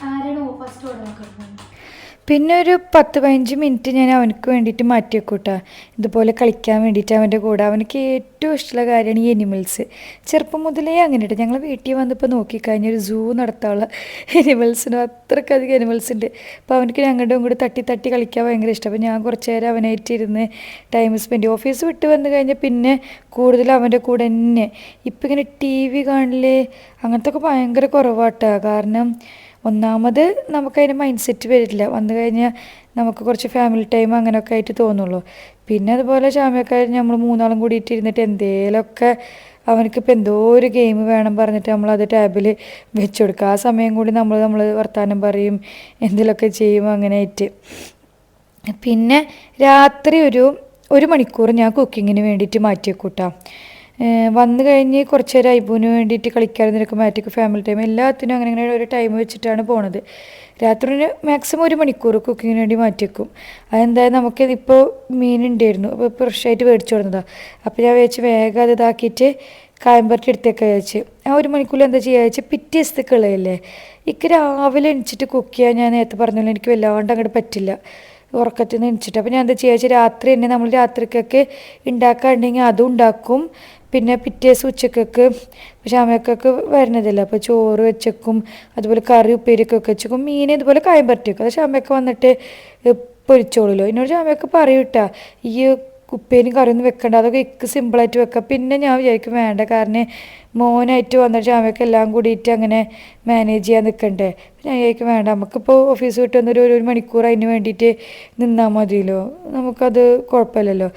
ആരാണോ ഫസ്റ്റ് ഓർഡർ നോക്കുന്നത്? പിന്നെ ഒരു 10-15 മിനിറ്റ് ഞാൻ അവനക്ക് വേണ്ടിയിട്ട് മാറ്റി വെക്കൂട്ടാ. ഇതുപോലെ കളിക്കാൻ വേണ്ടിയിട്ട് അവൻ്റെ കൂടെ. അവനക്ക് ഏറ്റവും ഇഷ്ടമുള്ള കാര്യമാണ് ഈ എനിമൽസ്. ചെറുപ്പം മുതലേ അങ്ങനെ ഇട്ട് ഞങ്ങൾ വീട്ടിൽ വന്നിപ്പോൾ നോക്കിക്കഴിഞ്ഞാൽ ഒരു സൂ നടത്താനുള്ള എനിമൽസിനും അത്രയ്ക്കധികം എനിമൽസ് ഉണ്ട്. അപ്പോൾ അവനക്ക് ഞങ്ങളുടെ കൂടെ തട്ടി കളിക്കാൻ ഭയങ്കര ഇഷ്ടം. അപ്പോൾ ഞാൻ കുറച്ച് നേരം അവനായിട്ട് ഇരുന്ന് ടൈം സ്പെൻഡ് ചെയ്യും. ഓഫീസ് വിട്ട് വന്നു കഴിഞ്ഞാൽ പിന്നെ കൂടുതൽ അവൻ്റെ കൂടെ തന്നെ. ഇപ്പം ഇങ്ങനെ TV കാണില്ലേ അങ്ങനത്തെ ഒക്കെ ഭയങ്കര കുറവാട്ടാ. കാരണം ഒന്നാമത് നമുക്കതിന് മൈൻഡ് സെറ്റ് വരില്ല. വന്നു കഴിഞ്ഞാൽ നമുക്ക് കുറച്ച് ഫാമിലി ടൈം അങ്ങനെയൊക്കെ ആയിട്ട് തോന്നുള്ളൂ. പിന്നെ അതുപോലെ ഷാമയൊക്കെ നമ്മൾ 3 കൂടിയിട്ട് ഇരുന്നിട്ട് എന്തേലൊക്കെ അവനക്കിപ്പോൾ എന്തോ ഒരു ഗെയിം വേണം പറഞ്ഞിട്ട് നമ്മളത് ടാബിൽ വെച്ച് കൊടുക്കുക. ആ സമയം കൂടി നമ്മൾ വർത്തമാനം പറയും, എന്തെങ്കിലുമൊക്കെ ചെയ്യും അങ്ങനെയായിട്ട്. പിന്നെ രാത്രി ഒരു മണിക്കൂർ ഞാൻ കുക്കിങ്ങിന് വേണ്ടിയിട്ട് മാറ്റി വെക്കൂട്ടാ. വന്നു കഴിഞ്ഞ് കുറച്ച് നേരം ഐബുവിന് വേണ്ടിയിട്ട് കളിക്കാതിനൊക്കെ മാറ്റി ഫാമിലി ടൈം എല്ലാത്തിനും അങ്ങനെ ഒരു ടൈം വെച്ചിട്ടാണ് പോണത്. രാത്രി മാക്സിമം 1 മണിക്കൂർ കുക്കിങ്ങിന് വേണ്ടി മാറ്റി വെക്കും. അതെന്തായാലും നമുക്ക് ഇപ്പോൾ മീനുണ്ടായിരുന്നു. അപ്പോൾ ഫ്രഷായിട്ട് മേടിച്ചു കൊടുന്നതാണ്. അപ്പോൾ ഞാൻ വെച്ച് വേഗം അത് ഇതാക്കിയിട്ട് കായമ്പരട്ടി എടുത്തേക്ക് വെച്ച് ആ 1 മണിക്കൂറിൽ എന്താ ചെയ്യുക വെച്ചാൽ പിറ്റേ ദിവസത്തെ കളയല്ലേ. എനിക്ക് രാവിലെ എണിച്ചിട്ട് കുക്ക് ചെയ്യാൻ ഞാൻ നേരത്തെ പറഞ്ഞല്ലോ എനിക്ക് വല്ലാണ്ട് അങ്ങോട്ട് പറ്റില്ല ഉറക്കത്തിൽ നിന്ന് എണിച്ചിട്ട്. അപ്പോൾ ഞാൻ എന്താ ചെയ്യുക വെച്ചാൽ രാത്രി തന്നെ നമ്മൾ രാത്രിക്കൊക്കെ ഉണ്ടാക്കാറുണ്ടെങ്കിൽ അതും ഉണ്ടാക്കും. പിന്നെ പിറ്റേ ദിവസം ഉച്ചക്കൊക്കെ ഷാമക്കൊക്കെ വരുന്നതല്ല. അപ്പോൾ ചോറ് വെച്ചേക്കും, അതുപോലെ കറി ഉപ്പേരിയൊക്കെ വെച്ചേക്കും. മീൻ ഇതുപോലെ കായം പരട്ടി വെക്കും. അത് ഷാമയൊക്കെ വന്നിട്ട് പൊരിച്ചോളൂല്ലോ. എന്നോട് ഷാമയൊക്കെ പറയൂട്ടാ, ഈ ഉപ്പേരിയും കറിയൊന്നും വെക്കണ്ട, അതൊക്കെ ഇക്ക് സിമ്പിളായിട്ട് വെക്കാം. പിന്നെ ഞാൻ വിചാരിക്കും വേണ്ട, കാരണം മോനായിട്ട് വന്നിട്ട് ഷാമയൊക്കെ എല്ലാം കൂടിയിട്ട് അങ്ങനെ മാനേജ് ചെയ്യാൻ നിൽക്കണ്ടേ. ഞാൻ വിചാരിക്കും വേണ്ട, നമുക്കിപ്പോൾ ഓഫീസ് വിട്ട് വന്നൊരു ഒരു മണിക്കൂർ അതിന് വേണ്ടിയിട്ട് നിന്നാൽ മതിയല്ലോ, നമുക്കത് കുഴപ്പമില്ലല്ലോ.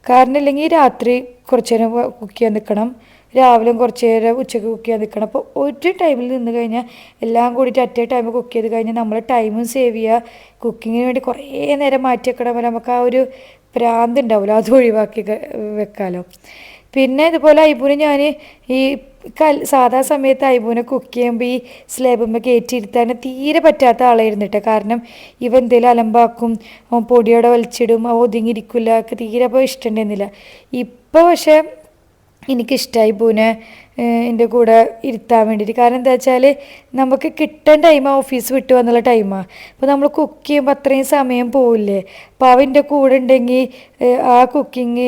കാരണം ഇല്ലെങ്കിൽ രാത്രി കുറച്ച് നേരം കുക്ക് ചെയ്യാൻ നിൽക്കണം, രാവിലെ കുറച്ച് നേരം ഉച്ചയ്ക്ക് കുക്ക് ചെയ്യാൻ നിൽക്കണം. അപ്പോൾ ഒരു ടൈമിൽ നിന്ന് കഴിഞ്ഞാൽ എല്ലാം കൂടിയിട്ട് അറ്റേ ടൈം കുക്ക് ചെയ്ത് കഴിഞ്ഞാൽ നമ്മൾ ടൈമും സേവ് ചെയ്യുക. കുക്കിങ്ങിന് വേണ്ടി കുറേ നേരം മാറ്റി വെക്കണം പോലെ നമുക്ക് ആ ഒരു ഭ്രാന്ത് ഉണ്ടാവില്ല, അത് ഒഴിവാക്കി വെക്കാമല്ലോ. പിന്നെ ഇതുപോലെ ഐബൂനെ ഞാൻ ഈ സാധാ സമയത്ത് ഐബൂനെ കുക്ക് ചെയ്യുമ്പോൾ ഈ സ്ലേബുമ്പോൾ കയറ്റിയിരുത്താൻ തീരെ പറ്റാത്ത ആളായിരുന്നിട്ട്. കാരണം ഇവ എന്തെങ്കിലും അലമ്പാക്കും, പൊടിയോടെ വലിച്ചിടും, ഒതുങ്ങിയിരിക്കില്ല, തീരെ അപ്പോൾ ഇഷ്ടമുണ്ടായിരുന്നില്ല. ഇപ്പോൾ പക്ഷേ എനിക്കിഷ്ടമായി പൂനെ എൻ്റെ കൂടെ ഇരുത്താൻ വേണ്ടിയിട്ട്. കാരണം എന്താ വെച്ചാൽ നമുക്ക് കിട്ടേണ്ട ടൈമാണ് ഓഫീസ് വിട്ട് വന്നുള്ള ടൈമാണ്. അപ്പോൾ നമ്മൾ കുക്ക് ചെയ്യുമ്പോൾ അത്രയും സമയം പോവില്ലേ. അപ്പോൾ അവൻ്റെ കൂടെ ഉണ്ടെങ്കിൽ ആ കുക്കിങ്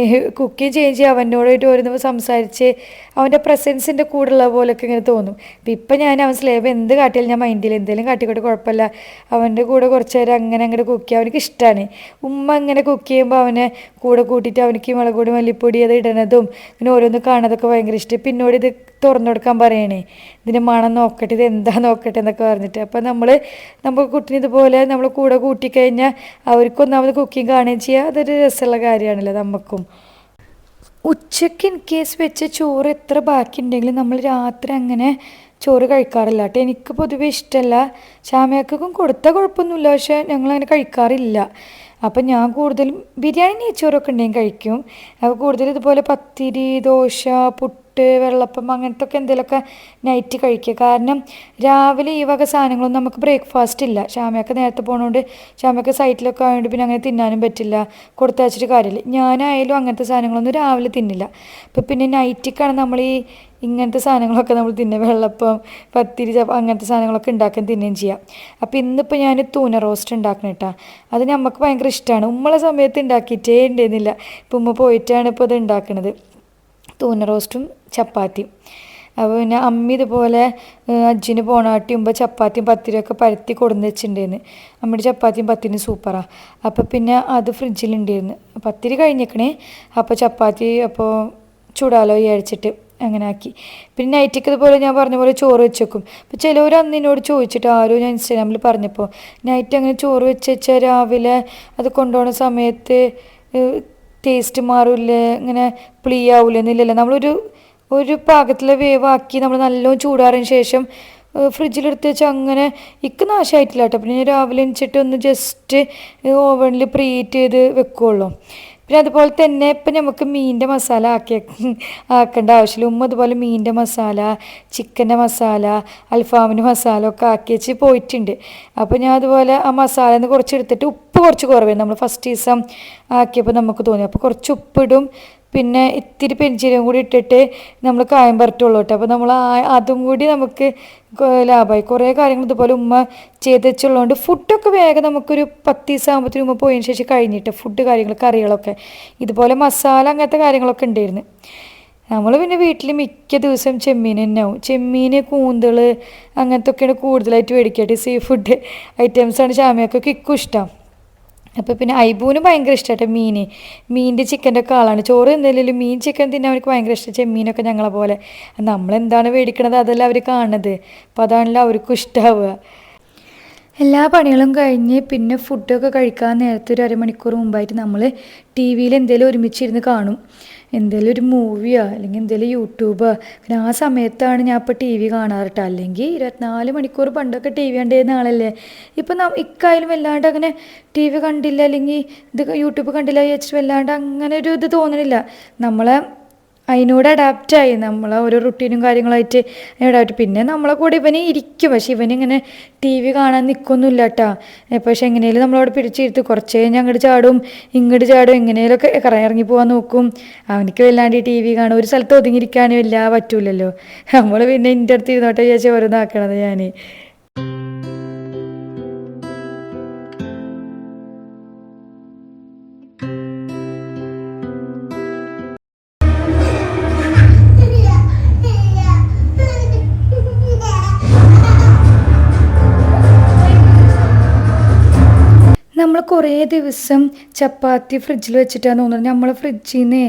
ചേഞ്ച് അവനോടായിട്ട് ഓരോന്ന് സംസാരിച്ച് അവൻ്റെ പ്രസൻസിൻ്റെ കൂടെ ഉള്ള പോലൊക്കെ ഇങ്ങനെ തോന്നും. അപ്പോൾ ഇപ്പം ഞാൻ അവൻ സ്ലേബ് എന്ത് കാട്ടിയാലും ഞാൻ മൈൻഡിൽ എന്തെങ്കിലും കാട്ടിക്കോട്ടെ കുഴപ്പമില്ല, അവൻ്റെ കൂടെ കുറച്ച് നേരം അങ്ങനെ അങ്ങോട്ട് കുക്ക് ചെയ്യാൻ അവനക്ക് ഇഷ്ടമാണ്. ഉമ്മ അങ്ങനെ കുക്ക് ചെയ്യുമ്പോൾ അവനെ കൂടെ കൂട്ടിയിട്ട് അവനക്ക് മുളക് പൊടി മല്ലിപ്പൊടി അത് ഇടണതും പിന്നെ ഓരോന്ന് കാണുന്നതൊക്കെ ഭയങ്കര ഇഷ്ടം. പിന്നോട് ഇത് തുറന്നു കൊടുക്കാൻ പറയണേ, ഇതിൻ്റെ മണം നോക്കട്ടെ, ഇത് എന്താ നോക്കട്ടെ എന്നൊക്കെ പറഞ്ഞിട്ട്. അപ്പോൾ നമ്മൾ കുട്ടീനെ ഇതുപോലെ നമ്മൾ കൂടെ കൂട്ടിക്കഴിഞ്ഞാൽ അവർക്കൊന്നാമത് കുക്കിംഗ് കാണുകയും ചെയ്യുക, അതൊരു രസമുള്ള കാര്യമാണല്ലോ നമുക്കും. ഉച്ചയ്ക്ക് ഇൻ കേസ് വെച്ച ചോറ് എത്ര ബാക്കി ഉണ്ടെങ്കിലും നമ്മൾ രാത്രി അങ്ങനെ ചോറ് കഴിക്കാറില്ല കേട്ടോ. എനിക്ക് പൊതുവെ ഇഷ്ടമല്ല. ഷാമയാക്കും കൊടുത്താൽ കുഴപ്പമൊന്നുമില്ല, പക്ഷേ ഞങ്ങളങ്ങനെ കഴിക്കാറില്ല. അപ്പം ഞാൻ കൂടുതലും ബിരിയാണി നെയ്ച്ചോറൊക്കെ ഉണ്ടെങ്കിൽ കഴിക്കും. അപ്പോൾ കൂടുതൽ ഇതുപോലെ പത്തിരി, ദോശ, പുട്ട്, വെള്ളപ്പം അങ്ങനത്തെ ഒക്കെ എന്തെങ്കിലുമൊക്കെ നൈറ്റ് കഴിക്കുക. കാരണം രാവിലെ ഈ വക സാധനങ്ങളൊന്നും നമുക്ക് ബ്രേക്ക്ഫാസ്റ്റ് ഇല്ല. ഷാമയൊക്കെ നേരത്തെ പോകണോണ്ട് ഷാമയൊക്കെ സൈറ്റിലൊക്കെ ആയതുകൊണ്ട് പിന്നെ അങ്ങനെ തിന്നാനും പറ്റില്ല, കൊടുത്തയച്ചിട്ട് കാര്യമില്ല. ഞാനായാലും അങ്ങനത്തെ സാധനങ്ങളൊന്നും രാവിലെ തിന്നില്ല. അപ്പോൾ പിന്നെ നൈറ്റിക്കാണ് നമ്മൾ ഇങ്ങനത്തെ സാധനങ്ങളൊക്കെ നമ്മൾ തിന്നുക, വെള്ളപ്പം, പത്തിരി, അങ്ങനത്തെ സാധനങ്ങളൊക്കെ ഉണ്ടാക്കാൻ തിന്നുകയും ചെയ്യാം. അപ്പോൾ ഇന്നിപ്പോൾ ഞാൻ തൂന റോസ്റ്റ് ഉണ്ടാക്കണം കേട്ടോ. അത് നമുക്ക് ഭയങ്കര ഇഷ്ടമാണ്. ഉമ്മളെ സമയത്ത് ഉണ്ടാക്കിയിട്ടേ ഉണ്ടായിരുന്നില്ല. ഇപ്പം ഉമ്മ പോയിട്ടാണ് ഇപ്പോൾ ഇത് ഉണ്ടാക്കുന്നത്, തൂന റോസ്റ്റും ചപ്പാത്തിയും. അപ്പോൾ പിന്നെ അമ്മ ഇതുപോലെ അജ്ജിന് പോണാട്ടി മുമ്പ് ചപ്പാത്തിയും പത്തിരിയൊക്കെ പരത്തി കൊടുന്ന് വെച്ചിട്ടുണ്ടായിരുന്നു. അമ്മയുടെ ചപ്പാത്തിയും പത്തിരിയും സൂപ്പറാണ്. അപ്പോൾ പിന്നെ അത് ഫ്രിഡ്ജിലുണ്ടായിരുന്നു. പത്തിരി കഴിഞ്ഞേക്കണേ, അപ്പോൾ ചപ്പാത്തി അപ്പോൾ ചൂടാലോ വിചാരിച്ചിട്ട് അങ്ങനെ ആക്കി. പിന്നെ നൈറ്റിക്ക് ഇതുപോലെ ഞാൻ പറഞ്ഞ പോലെ ചോറ് വെച്ച് വെക്കും. അപ്പോൾ ചിലവർ അന്ന് എന്നോട് ചോദിച്ചിട്ട് ആരോ ഞാൻ ഇൻസ്റ്റാഗ്രാമിൽ പറഞ്ഞപ്പോൾ, നൈറ്റ് അങ്ങനെ ചോറ് വെച്ച് വെച്ചാൽ രാവിലെ അത് കൊണ്ടുപോകുന്ന സമയത്ത് ടേസ്റ്റ് മാറില്ലേ, ഇങ്ങനെ പ്ലീ ആവില്ലെന്നില്ലല്ലോ. ഒരു പാകത്തിലെ വേവാക്കി നമ്മൾ നല്ലോണം ചൂടാറിന് ശേഷം ഫ്രിഡ്ജിലെടുത്ത് വെച്ച് അങ്ങനെ ഇക്ക് നാശമായിട്ടില്ല കേട്ടോ. പിന്നെ രാവിലെ എണിച്ചിട്ട് ഒന്ന് ജസ്റ്റ് ഓവനിൽ പ്രീ ഹീറ്റ് ചെയ്ത് വെക്കുകയുള്ളൂ. പിന്നെ അതുപോലെ തന്നെ ഇപ്പം നമുക്ക് മീനിൻ്റെ മസാല ആക്കേണ്ട ആവശ്യമില്ല. ഉമ്മ അതുപോലെ മീനിൻ്റെ മസാല, ചിക്കൻ്റെ മസാല, അൽഫാമിൻ്റെ മസാല ഒക്കെ ആക്കി വെച്ച് പോയിട്ടുണ്ട്. അപ്പോൾ ഞാൻ അതുപോലെ ആ മസാല നിന്ന് കുറച്ച് എടുത്തിട്ട് ഉപ്പ് കുറച്ച് കുറവായിരുന്നു നമ്മൾ ഫസ്റ്റ് ദിവസം ആക്കിയപ്പോൾ നമുക്ക് തോന്നി. അപ്പോൾ കുറച്ച് ഉപ്പിടും, പിന്നെ ഇത്തിരി പെരിഞ്ചീരകം കൂടി ഇട്ടിട്ട് നമ്മൾ കായം പരട്ടുള്ളൂ കേട്ടോ. അപ്പോൾ നമ്മൾ അതും കൂടി നമുക്ക് ലാഭമായി. കുറേ കാര്യങ്ങൾ ഇതുപോലെ ഉമ്മ ചെയ്ത് വെച്ചുള്ളതുകൊണ്ട് ഫുഡൊക്കെ വേഗം നമുക്കൊരു 10 ദിവസം ആകുമ്പോഴത്തേനും ഉമ്മ പോയതിന് ശേഷം കഴിഞ്ഞിട്ട് ഫുഡ് കാര്യങ്ങൾ കറികളൊക്കെ ഇതുപോലെ മസാല അങ്ങനത്തെ കാര്യങ്ങളൊക്കെ ഉണ്ടായിരുന്നു. നമ്മൾ പിന്നെ വീട്ടിൽ മിക്ക ദിവസം ചെമ്മീൻ തന്നെ ആവും. ചെമ്മീൻ, കൂന്തൾ അങ്ങനത്തെ ഒക്കെയാണ് കൂടുതലായിട്ട് മേടിക്കട്ടെ. സീ ഫുഡ് ഐറ്റംസാണ് ഷാമയൊക്കെ ഇക്കും ഇഷ്ടം. അപ്പോൾ പിന്നെ ഐബൂന് ഭയങ്കര ഇഷ്ടമായിട്ട് മീനിൻ്റെ ചിക്കൻ്റെ ഒക്കെ ആളാണ്. ചോറ് എന്തെങ്കിലും മീൻ ചിക്കൻ തിന്നാൻ അവർക്ക് ഭയങ്കര ഇഷ്ടം. ചെമ്മീനൊക്കെ ഞങ്ങളെ പോലെ നമ്മളെന്താണ് മേടിക്കണത് അതല്ല അവർ കാണുന്നത്, അപ്പോൾ അതാണല്ലോ അവർക്കും ഇഷ്ടമാവുക. എല്ലാ പണികളും കഴിഞ്ഞ് പിന്നെ ഫുഡൊക്കെ കഴിക്കാൻ നേരത്തെ ഒരു അരമണിക്കൂർ മുമ്പായിട്ട് നമ്മൾ ടി വിയിൽ എന്തെങ്കിലും ഒരുമിച്ചിരുന്ന് കാണും. എന്തെങ്കിലും ഒരു മൂവിയോ അല്ലെങ്കിൽ എന്തെങ്കിലും യൂട്യൂബോ. പിന്നെ ആ സമയത്താണ് ഞാൻ ഇപ്പോൾ ടി വി കാണാറിട്ട്. അല്ലെങ്കിൽ 24 മണിക്കൂർ പണ്ടൊക്കെ ടി വി കണ്ടിരുന്ന ആളല്ലേ. ഇപ്പം ഇക്കായാലും വല്ലാണ്ട് അങ്ങനെ ടി വി കണ്ടില്ല അല്ലെങ്കിൽ ഇത് യൂട്യൂബ് കണ്ടില്ല വിചാരിച്ചിട്ട് വല്ലാണ്ട് അങ്ങനെ ഒരു ഇത് തോന്നണില്ല. നമ്മളെ അതിനോട് അഡാപ്റ്റായി, നമ്മളെ ഓരോ റുട്ടീനും കാര്യങ്ങളായിട്ട് അഡാപ്റ്റ്. പിന്നെ നമ്മളെ കൂടെ ഇവന് ഇരിക്കും, പക്ഷെ ഇവനിങ്ങനെ ടി വി കാണാൻ നിൽക്കൊന്നുമില്ല കേട്ടോ. പക്ഷെ എങ്ങനെയും നമ്മളവിടെ പിടിച്ചിരുത്ത് കുറച്ച് കഴിഞ്ഞ് അങ്ങോട്ട് ചാടും ഇങ്ങോട്ട് ചാടും, എങ്ങനെയൊക്കെ ഇറങ്ങി പോകാൻ നോക്കും. അവനിക്ക് വല്ലാണ്ട് ടി വി കാണും, ഒരു സ്ഥലത്ത് ഒതുങ്ങിയിരിക്കാനും ഇല്ല പറ്റൂലല്ലോ. നമ്മൾ പിന്നെ എൻ്റെ അടുത്ത് ഇരുന്നോട്ടെ വിചാരിച്ച് ഓരോന്നാക്കണത് ഞാൻ. നമ്മൾ കുറേ ദിവസം ചപ്പാത്തി ഫ്രിഡ്ജിൽ വെച്ചിട്ടാന്ന് തോന്നുന്നത്. നമ്മളെ ഫ്രിഡ്ജിൽ നിന്ന്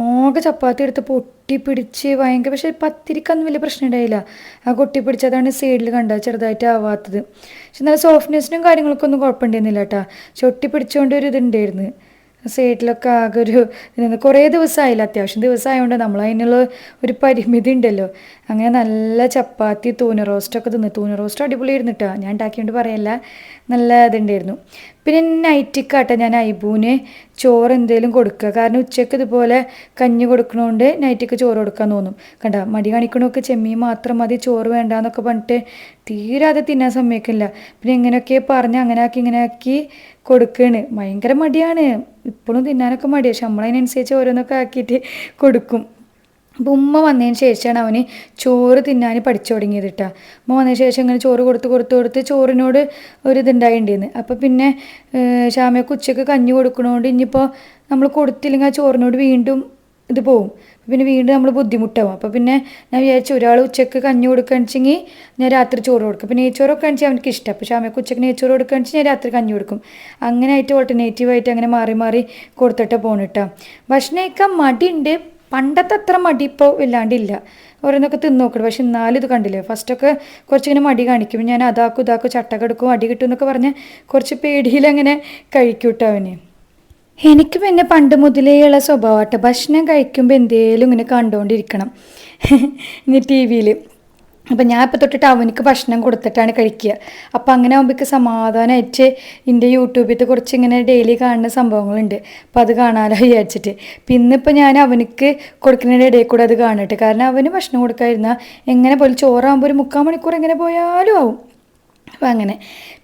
ആകെ ചപ്പാത്തി എടുത്ത് പൊട്ടിപ്പിടിച്ച് ഭയങ്കര, പക്ഷേ പത്തിരിക്കൊന്നും വലിയ പ്രശ്നം ഉണ്ടായില്ല. ആ കൊട്ടിപ്പിടിച്ചതാണ് സൈഡിൽ കണ്ടത് ചെറുതായിട്ട് ആവാത്തത്. പക്ഷെ നല്ല സോഫ്റ്റ്നെസ്സിനും കാര്യങ്ങൾക്കൊന്നും ഒന്നും കുഴപ്പമുണ്ടായിരുന്നില്ല കേട്ടോ. ചൊട്ടിപ്പിടിച്ചുകൊണ്ട് ഒരു ഇതുണ്ടായിരുന്നു സൈഡിലൊക്കെ. ആകെ ഒരു കുറേ ദിവസമായില്ല, അത്യാവശ്യം ദിവസമായതുകൊണ്ട് നമ്മൾ അതിനുള്ള ഒരു പരിമിതി ഉണ്ടല്ലോ. അങ്ങനെ നല്ല ചപ്പാത്തി തൂന റോസ്റ്റൊക്കെ തിന്ന്. തൂന റോസ്റ്റ് അടിപൊളിയായിരുന്നു കേട്ടോ, ഞാൻ ഉണ്ടാക്കിയോണ്ട് പറയല്ല, നല്ല ഇതുണ്ടായിരുന്നു. പിന്നെ നൈറ്റിക്കാട്ടെ ഞാൻ ഐബൂന് ചോറ് എന്തെങ്കിലും കൊടുക്കുക, കാരണം ഉച്ചയ്ക്ക് ഇതുപോലെ കഞ്ഞി കൊടുക്കണോണ്ട് നൈറ്റിക്ക് ചോറ് കൊടുക്കാൻ തോന്നും. കണ്ട മടി കാണിക്കണമൊക്കെ ചെമ്മീൻ മാത്രം മതി ചോറ് വേണ്ടാന്നൊക്കെ പറഞ്ഞിട്ട് തീരെ അത് തിന്നാൻ സമ്മതിക്കില്ല. പിന്നെ എങ്ങനെയൊക്കെ പറഞ്ഞ് അങ്ങനെ ആക്കി ഇങ്ങനെ ആക്കി കൊടുക്കുകയാണ്. ഭയങ്കര മടിയാണ്, ഇപ്പോഴും തിന്നാനൊക്കെ മടിയാണ്. പക്ഷെ നമ്മളതിനനുസരിച്ച് ഓരോന്നൊക്കെ ആക്കിയിട്ട് കൊടുക്കും. അപ്പോൾ ഉമ്മ വന്നതിന് ശേഷമാണ് അവന് ചോറ് തിന്നാൻ പഠിച്ചു തുടങ്ങിയത് കേട്ടോ. ഉമ്മ വന്നതിന് ശേഷം ഇങ്ങനെ ചോറ് കൊടുത്ത് ചോറിനോട് ഒരിതുണ്ടായിണ്ടായിരുന്നു. അപ്പോൾ പിന്നെ ഷാമയ്ക്ക് ഉച്ചയ്ക്ക് കഞ്ഞി കൊടുക്കണോണ്ട് ഇനിയിപ്പോൾ നമ്മൾ കൊടുത്തില്ലെങ്കിൽ ആ ചോറിനോട് വീണ്ടും ഇത് പോവും. പിന്നെ വീണ്ടും നമ്മൾ ബുദ്ധിമുട്ടാവും. അപ്പോൾ പിന്നെ ഞാൻ വിചാരിച്ചു ഒരാൾ ഉച്ചയ്ക്ക് കഞ്ഞി കൊടുക്കുകയാണെച്ചെങ്കിൽ ഞാൻ രാത്രി ചോറ് കൊടുക്കും. പിന്നെ നെയ്ച്ചോറൊക്കെ ആണെച്ചാൽ അവനക്ക് ഇഷ്ടം. അപ്പോൾ ഷാമയ്ക്ക് ഉച്ചയ്ക്ക് നെയ്ച്ചോറ് കൊടുക്കുകയാണെച്ചാൽ ഞാൻ രാത്രി കഞ്ഞി കൊടുക്കും. അങ്ങനെ ആയിട്ട് ഓൾട്ടർനേറ്റീവായിട്ട് അങ്ങനെ മാറി മാറി കൊടുത്തിട്ട് പോകണം കേട്ടോ. ഭക്ഷണം കഴിക്കാൻ മടിയുണ്ട്, പണ്ടത്തെ അത്ര മടി ഇപ്പോൾ ഇല്ലാണ്ടില്ല. ഓരോന്നൊക്കെ തിന്ന് നോക്കണം. പക്ഷെ എന്നാലും ഇത് കണ്ടില്ലേ, ഫസ്റ്റൊക്കെ കുറച്ചിങ്ങനെ മടി കാണിക്കും. ഞാൻ ഇതാക്കും ചട്ടക എടുക്കും അടി കിട്ടും എന്നൊക്കെ പറഞ്ഞ് കുറച്ച് പേടിയിലങ്ങനെ കഴിക്കൂട്ടോ അവന്. എനിക്ക് പിന്നെ പണ്ട് മുതലേ ഉള്ള സ്വഭാവമാട്ടോ, ഭക്ഷണം കഴിക്കുമ്പോൾ എന്തേലും ഇങ്ങനെ കണ്ടുകൊണ്ടിരിക്കണം ഇനി ടി വിയിൽ. അപ്പം ഞാൻ ഇപ്പോൾ തൊട്ടിട്ട് അവനക്ക് ഭക്ഷണം കൊടുത്തിട്ടാണ് കഴിക്കുക. അപ്പോൾ അങ്ങനെ ആകുമ്പോഴേക്ക് സമാധാനമായിട്ട് എൻ്റെ യൂട്യൂബിൽ കുറച്ച് ഇങ്ങനെ ഡെയിലി കാണുന്ന സംഭവങ്ങളുണ്ട്. അപ്പോൾ അത് കാണാമല്ലോ വിചാരിച്ചിട്ട്. പിന്നെ ഇപ്പോൾ ഞാൻ അവനക്ക് കൊടുക്കുന്നതിൻ്റെ ഇടയിൽ കൂടെ അത് കാണട്ടെ, കാരണം അവന് ഭക്ഷണം കൊടുക്കാതിരുന്നാൽ എങ്ങനെ പോലും ചോറാകുമ്പോൾ ഒരു 3/4 മണിക്കൂർ എങ്ങനെ പോയാലും ആവും. അപ്പം അങ്ങനെ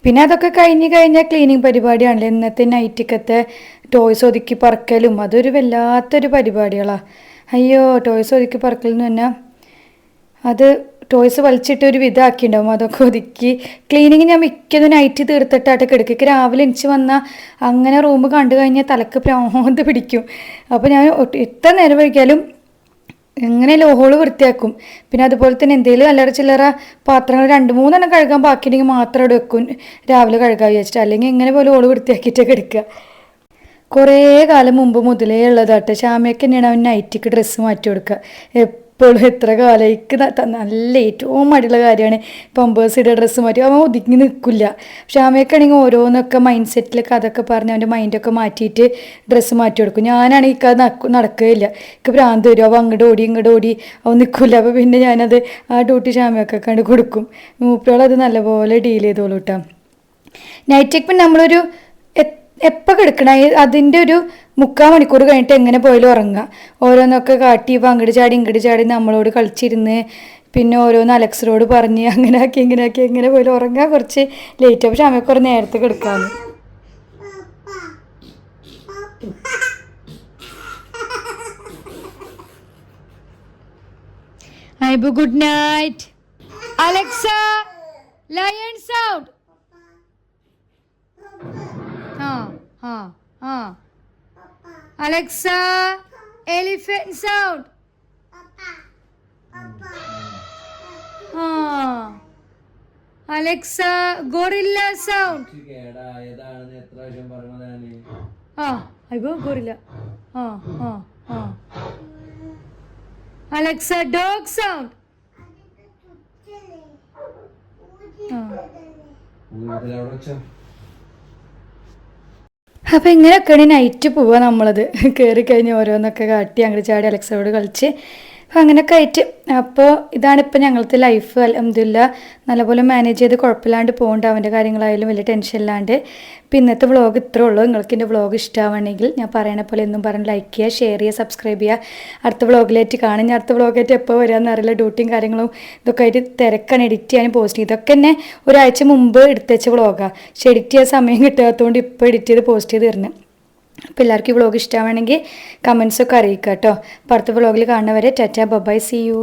പിന്നെ അതൊക്കെ കഴിഞ്ഞാൽ ക്ലീനിങ് പരിപാടിയാണല്ലോ. ഇന്നത്തെ നൈറ്റിക്കത്തെ ടോയ്സ് ഒതുക്കി പറക്കലും അതൊരു വല്ലാത്തൊരു പരിപാടികളാണ്. അയ്യോ, ടോയ്സ് ഒതുക്കി പറക്കലെന്ന് പറഞ്ഞാൽ അത് ടോയ്സ് വലിച്ചിട്ട് ഒരു വിധമാക്കിയിട്ടുണ്ടാവും. അതൊക്കെ ഒതുക്കി ക്ലീനിങ് ഞാൻ മിക്കതും നൈറ്റ് തീർത്തിട്ടായിട്ട് കിടക്കുക. രാവിലെ എനിക്ക് വന്നാൽ അങ്ങനെ റൂം കണ്ടു കഴിഞ്ഞാൽ തലക്ക് പ്രാന്ത് പിടിക്കും. അപ്പോൾ ഞാൻ എത്ര നേരം വൈകിയാലും എങ്ങനെ ലോഹോള് വൃത്തിയാക്കും. പിന്നെ അതുപോലെ തന്നെ എന്തെങ്കിലും അല്ലറ ചില്ലറ പാത്രങ്ങൾ 2-3 കഴുകാൻ ബാക്കിയുണ്ടെങ്കിൽ മാത്രം അവിടെ വെക്കും, രാവിലെ കഴുകാൻ വിചാരിച്ചിട്ട്. അല്ലെങ്കിൽ എങ്ങനെ പോലെ ഓള് വൃത്തിയാക്കിയിട്ടൊക്കെ എടുക്കുക. കുറേ കാലം മുമ്പ് മുതലേ ഉള്ളതാട്ടെ. ഷാമയ്ക്ക് തന്നെയാണ് അവൻ നൈറ്റിക്ക് ഡ്രസ്സ് മാറ്റി കൊടുക്കുക. എപ്പോഴും എത്ര കാലയ്ക്ക് നല്ല ഏറ്റവും മടിയുള്ള കാര്യമാണ് പമ്പേഴ്സിയുടെ ഡ്രസ്സ് മാറ്റി. അവൻ ഒതുങ്ങി നിൽക്കില്ല. ഷാമയ്ക്കാണെങ്കിൽ ഓരോന്നൊക്കെ മൈൻഡ് സെറ്റിലൊക്കെ അതൊക്കെ പറഞ്ഞ് അവൻ്റെ മൈൻഡൊക്കെ മാറ്റിയിട്ട് ഡ്രസ്സ് മാറ്റി കൊടുക്കും. ഞാനാണെങ്കിൽ അത് നടക്കുകയില്ല, എനിക്ക് ഭ്രാന്ത് വരും. അവൻ ഇങ്ങോട്ട് ഓടി അവൻ നിൽക്കില്ല. അപ്പോൾ പിന്നെ ഞാനത് ആ ഡ്യൂട്ടി ഷാമയൊക്കെ കണ്ട് കൊടുക്കും. മൂപ്പരോളത് നല്ലപോലെ ഡീൽ ചെയ്തോളൂ കേട്ടോ. നൈറ്റിക്ക് പിന്നെ നമ്മളൊരു എപ്പോൾ കിടക്കണം അതിൻ്റെ ഒരു 3/4 മണിക്കൂർ കഴിഞ്ഞിട്ട് എങ്ങനെ പോയാലും ഉറങ്ങുക. ഓരോന്നൊക്കെ കാട്ടി ഇപ്പം ഇങ്ങോട്ട് ചാടി നമ്മളോട് കളിച്ചിരുന്ന് പിന്നെ ഓരോന്ന് അലക്സിനോട് പറഞ്ഞ് അങ്ങനെ ആക്കി എങ്ങനെ പോയാലും ഉറങ്ങാൻ കുറച്ച് ലേറ്റ്. പക്ഷെ അമ്മ കുറേ നേരത്തെ കിടക്കാമെന്ന്. ഐബു good night. Alexa lion sound. Alexa, elephant sound. Alexa, gorilla sound. അയ്യോ gorilla. Alexa, dog sound. അപ്പോൾ ഇങ്ങനെയൊക്കെയാണ് നൈറ്റ് പോവുക നമ്മളത്. കയറി കഴിഞ്ഞ് ഓരോന്നൊക്കെ കാട്ടി അങ്ങോട്ട് ചാടി അലക്സയോട് കളിച്ച് അപ്പോൾ അങ്ങനെയൊക്കെ ആയിട്ട്. അപ്പോൾ ഇതാണിപ്പോൾ ഞങ്ങളത്തെ ലൈഫ്. അൽഹംദുലില്ലാ നല്ലപോലെ മാനേജ് ചെയ്ത് കുഴപ്പമില്ലാണ്ട് പോകുന്നുണ്ട്. അവൻ്റെ കാര്യങ്ങളായാലും വലിയ ടെൻഷൻ ഇല്ലാണ്ട്. അപ്പോൾ ഇന്നത്തെ വ്ളോഗ് ഇത്രേ ഉള്ളൂ. നിങ്ങൾക്ക് എൻ്റെ വ്ളോഗ് ഇഷ്ടമാണെങ്കിൽ ഞാൻ പറയണ പോലെ എന്നും പറഞ്ഞ് ലൈക്ക് ചെയ്യുക, ഷെയർ ചെയ്യുക, സബ്സ്ക്രൈബ് ചെയ്യുക. അടുത്ത വ്ളോഗിലായിട്ട് കാണും. ഞാൻ അടുത്ത വ്ളോഗായിട്ട് എപ്പോൾ വരാമെന്ന് അറിയില്ല. ഡ്യൂട്ടിയും കാര്യങ്ങളും ഇതൊക്കെ ആയിട്ട് തിരക്കാണ്. എഡിറ്റ് ചെയ്യാനും പോസ്റ്റ് ചെയ്ത് ഇതൊക്കെ തന്നെ ഒരാഴ്ച മുമ്പ് എടുത്ത് വെച്ച വ്ളോഗാണ്. പക്ഷെ എഡിറ്റ് ചെയ്യാൻ സമയം കിട്ടാത്തതുകൊണ്ട് ഇപ്പോൾ എഡിറ്റ് ചെയ്ത് പോസ്റ്റ് ചെയ്ത് തരണം. അപ്പോൾ എല്ലാവർക്കും ഈ വ്ളോഗ് ഇഷ്ടമാണെങ്കിൽ കമൻസൊക്കെ അറിയിക്കുക കേട്ടോ. അപ്പോൾ അടുത്ത വ്ളോഗിൽ കാണുന്നവരെ ടാറ്റാ ബൈ, സീ യു.